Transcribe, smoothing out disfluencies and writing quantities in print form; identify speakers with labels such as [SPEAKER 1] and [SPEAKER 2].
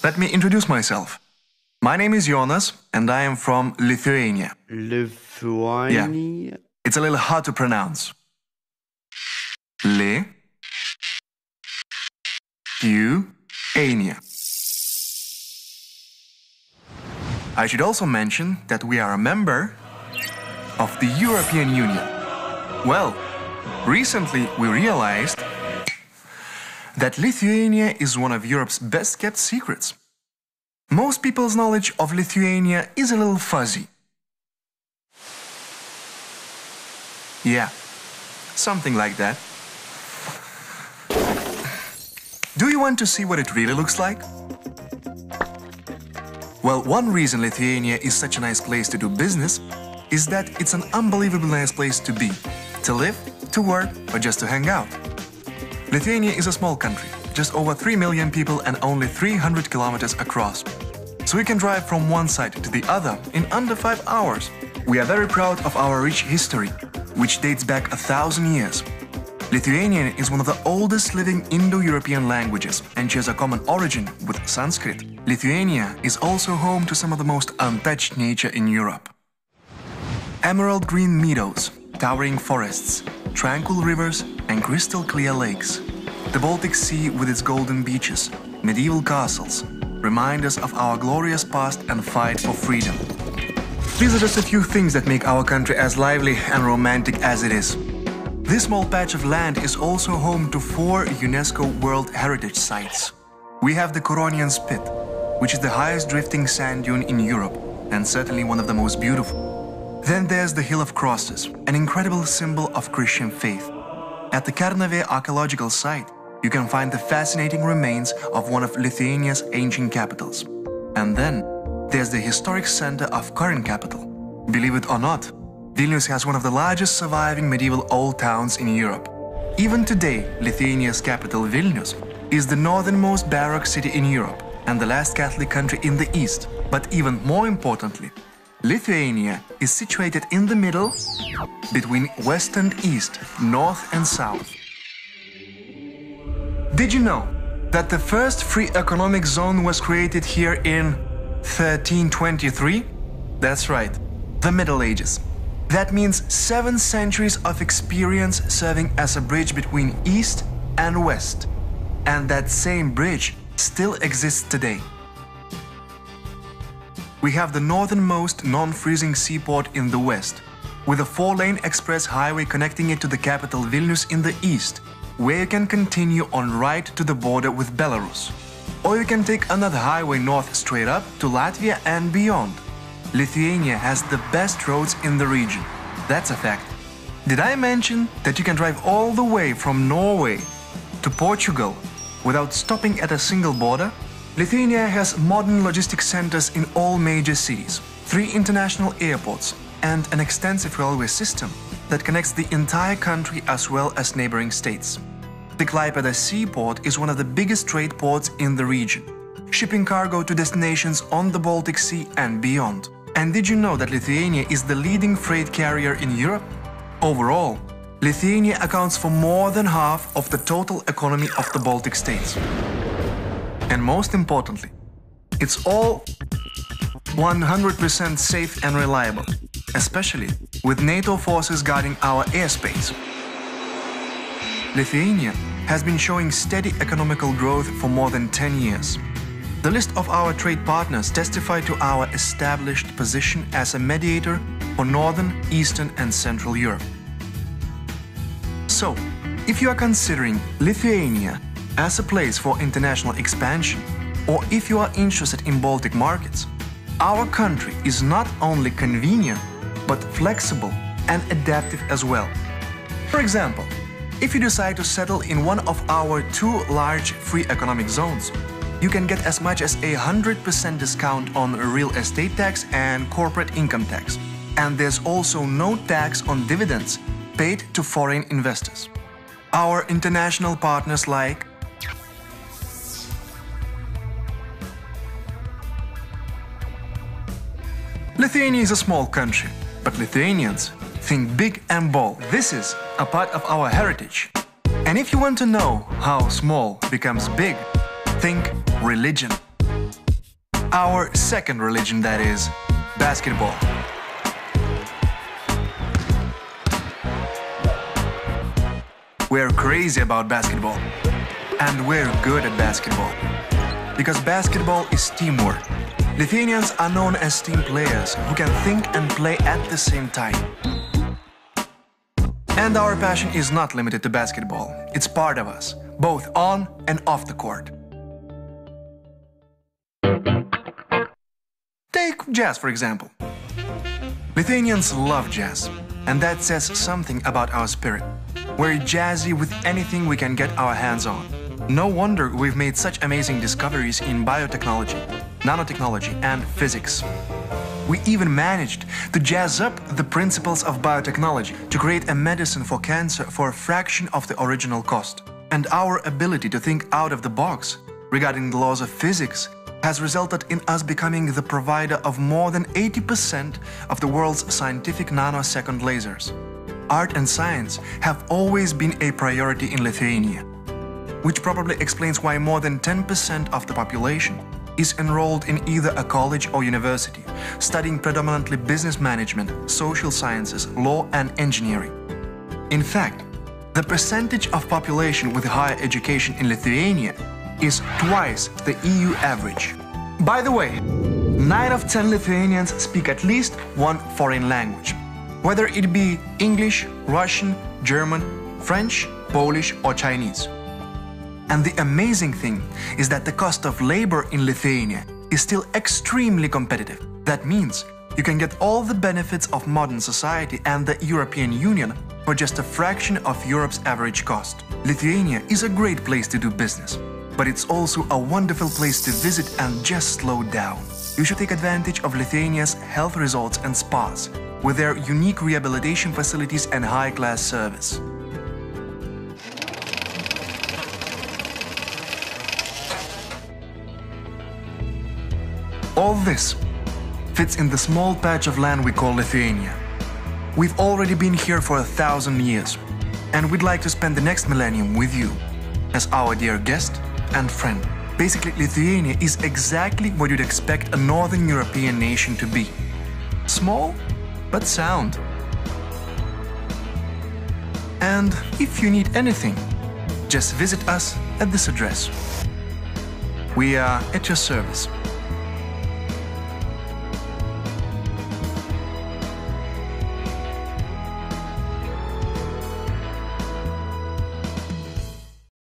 [SPEAKER 1] Let me introduce myself. My name is Jonas, and I am from Lithuania.
[SPEAKER 2] Lithuania?
[SPEAKER 1] Yeah, it's a little hard to pronounce. Lithuania. I should also mention that we are a member of the European Union. Well, recently we realized that Lithuania is one of Europe's best-kept secrets. Most people's knowledge of Lithuania is a little fuzzy. Yeah, something like that. Do you want to see what it really looks like? Well, one reason Lithuania is such a nice place to do business is that it's an unbelievably nice place to be, to live, to work, or just to hang out. Lithuania is a small country, just over 3 million people and only 300 kilometers across. So we can drive from one side to the other in under 5 hours. We are very proud of our rich history, which dates back 1,000 years. Lithuanian is one of the oldest living Indo-European languages and shares a common origin with Sanskrit. Lithuania is also home to some of the most untouched nature in Europe. Emerald green meadows, towering forests, tranquil rivers and crystal clear lakes. The Baltic Sea with its golden beaches, medieval castles, remind us of our glorious past and fight for freedom. These are just a few things that make our country as lively and romantic as it is. This small patch of land is also home to 4 UNESCO World Heritage Sites. We have the Curonian Spit, which is the highest drifting sand dune in Europe and certainly one of the most beautiful. Then there's the Hill of Crosses, an incredible symbol of Christian faith. At the Kernavė archaeological site, you can find the fascinating remains of one of Lithuania's ancient capitals. And then there's the historic center of current capital. Believe it or not, Vilnius has one of the largest surviving medieval old towns in Europe. Even today, Lithuania's capital Vilnius is the northernmost Baroque city in Europe and the last Catholic country in the East. But even more importantly, Lithuania is situated in the middle between West and East, North and South. Did you know that the first free economic zone was created here in 1323? That's right, the Middle Ages. That means 7 centuries of experience serving as a bridge between East and West. And that same bridge still exists today. We have the northernmost non-freezing seaport in the west, with a 4-lane express highway connecting it to the capital Vilnius in the east, where you can continue on right to the border with Belarus. Or you can take another highway north straight up to Latvia and beyond. Lithuania has the best roads in the region. That's a fact. Did I mention that you can drive all the way from Norway to Portugal without stopping at a single border? Lithuania has modern logistics centers in all major cities, 3 international airports, and an extensive railway system that connects the entire country as well as neighboring states. The Klaipėda seaport is one of the biggest trade ports in the region, shipping cargo to destinations on the Baltic Sea and beyond. And did you know that Lithuania is the leading freight carrier in Europe? Overall, Lithuania accounts for more than half of the total economy of the Baltic states. And most importantly, it's all 100% safe and reliable, especially with NATO forces guarding our airspace. Lithuania has been showing steady economical growth for more than 10 years. The list of our trade partners testify to our established position as a mediator for Northern, Eastern and Central Europe. So, if you are considering Lithuania as a place for international expansion, or if you are interested in Baltic markets, our country is not only convenient, but flexible and adaptive as well. For example, if you decide to settle in one of our 2 large free economic zones, you can get as much as 100% discount on real estate tax and corporate income tax. And there's also no tax on dividends paid to foreign investors. Our international partners like Lithuania is a small country, but Lithuanians think big and bold. This is a part of our heritage. And if you want to know how small becomes big, think religion. Our second religion, that is, basketball. We're crazy about basketball. And we're good at basketball. Because basketball is teamwork. Lithuanians are known as team players who can think and play at the same time. And our passion is not limited to basketball. It's part of us, both on and off the court. Take jazz, for example. Lithuanians love jazz, and that says something about our spirit. We're jazzy with anything we can get our hands on. No wonder we've made such amazing discoveries in biotechnology, nanotechnology, and physics. We even managed to jazz up the principles of biotechnology to create a medicine for cancer for a fraction of the original cost. And our ability to think out of the box regarding the laws of physics has resulted in us becoming the provider of more than 80% of the world's scientific nanosecond lasers. Art and science have always been a priority in Lithuania, which probably explains why more than 10% of the population is enrolled in either a college or university, studying predominantly business management, social sciences, law and engineering. In fact, the percentage of population with higher education in Lithuania is twice the EU average. By the way, 9 of 10 Lithuanians speak at least one foreign language, whether it be English, Russian, German, French, Polish or Chinese. And the amazing thing is that the cost of labor in Lithuania is still extremely competitive. That means you can get all the benefits of modern society and the European Union for just a fraction of Europe's average cost. Lithuania is a great place to do business, but it's also a wonderful place to visit and just slow down. You should take advantage of Lithuania's health resorts and spas, with their unique rehabilitation facilities and high-class service. All this fits in the small patch of land we call Lithuania. We've already been here for 1,000 years, and we'd like to spend the next millennium with you as our dear guest and friend. Basically, Lithuania is exactly what you'd expect a Northern European nation to be. Small, but sound. And if you need anything, just visit us at this address. We are at your service.